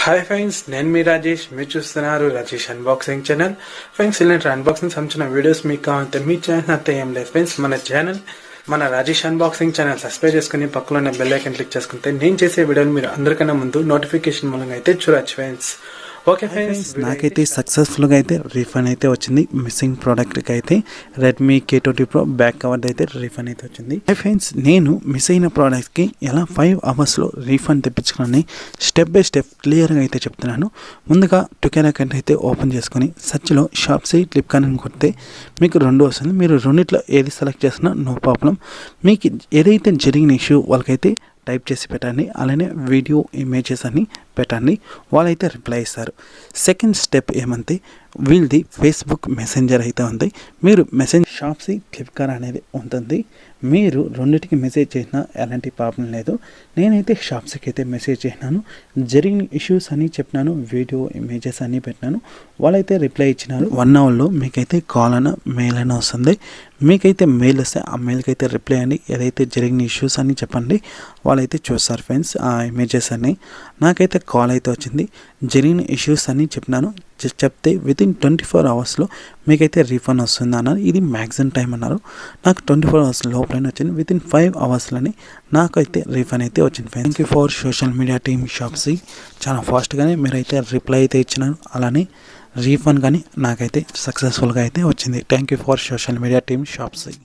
Hi friends, నేను మీ రాజేష్. మీరు చూస్తున్నారు రాజేష్ అన్బాక్సింగ్ ఛానల్. ఫ్రెండ్స్, ఇలాంటి అన్బాక్సింగ్ సంబంధించిన వీడియోస్ మీకు కావాలంటే మీ ఛానల్ అంతా ఏం లేదు ఫ్రెండ్స్. మన రాజేష్ అన్బాక్సింగ్ ఛానల్ సబ్స్క్రైబ్ చేసుకుని పక్కలో ఉన్న బెల్ ఐకాన్ క్లిక్ చేసుకుంటే నేను చేసే వీడియోలు మీరు అందరికన్నా ముందు నోటిఫికేషన్ మూలంగా అయితే చూడొచ్చు ఫ్రెండ్స్. ఓకే ఫ్రెండ్స్, నాకైతే సక్సెస్ఫుల్గా అయితే రీఫండ్ అయితే వచ్చింది. మిస్సింగ్ ప్రోడక్ట్కి అయితే Redmi K20 Pro back cover అయితే రీఫండ్ అయితే వచ్చింది. ఫ్రెండ్స్, నేను మిస్ అయిన ప్రోడక్ట్కి ఎలా 5 అవర్స్లో రీఫండ్ తెప్పించుకుని స్టెప్ బై స్టెప్ క్లియర్గా అయితే చెప్తున్నాను. ముందుగా టుకెన్ అకౌంట్ అయితే ఓపెన్ చేసుకొని సర్చ్లో షాప్సీ ఫ్లిప్కార్ట్ అని కొడితే మీకు 2 వస్తుంది. మీరు రెండిట్లో ఏది సెలెక్ట్ చేసినా నో ప్రాబ్లం. మీకు ఏదైతే జరిగిన ఇష్యూ వాళ్ళకైతే టైప్ చేసి పెట్టండి, అలానే వీడియో ఇమేజెస్ అని పెట్టండి, వాళ్ళైతే రిప్లై ఇస్తారు. సెకండ్ స్టెప్ ఏమంటే వీళ్ళది ఫేస్బుక్ మెసెంజర్ అయితే ఉంది. మీరు మెసేజ్ షాప్సీ ఫ్లిప్కార్ట్ అనేది ఉంటుంది. మీరు రెండింటికి మెసేజ్ చేసినా ఎలాంటి ప్రాబ్లం లేదు. నేనైతే షాప్సీకి అయితే మెసేజ్ చేసినాను, జరిగిన ఇష్యూస్ అని చెప్పినాను, వీడియో ఇమేజెస్ అన్నీ పెట్టినాను. వాళ్ళైతే రిప్లై ఇచ్చినారు. 1 అవర్లో మీకైతే కాల్ అయినా మెయిల్ అయినా వస్తుంది. మీకైతే మెయిల్ వస్తే ఆ మెయిల్కి అయితే రిప్లై అండి, ఏదైతే జరిగిన ఇష్యూస్ అని చెప్పండి, వాళ్ళైతే చూస్తారు ఫ్రెండ్స్ ఆ ఇమేజెస్ అన్ని. నాకైతే కాల్ అయితే వచ్చింది, జరిగిన ఇష్యూస్ అని చెప్పినాను. చెప్తే వితిన్ 24 అవర్స్లో మీకైతే రీఫండ్ వస్తుంది అన్నారు. ఇది మ్యాక్సిమం టైం అన్నారు. నాకు 24 అవర్స్ లోపలనే వచ్చింది. వితిన్ 5 అవర్స్లోనే నాకైతే రీఫండ్ అయితే వచ్చింది. Thank you for social media team Shopsy. చాలా ఫాస్ట్గానే మీరైతే రిప్లై అయితే ఇచ్చినారు, అలానే రీఫండ్ కానీ నాకైతే సక్సెస్ఫుల్గా అయితే వచ్చింది. Thank you for social media team Shopsy.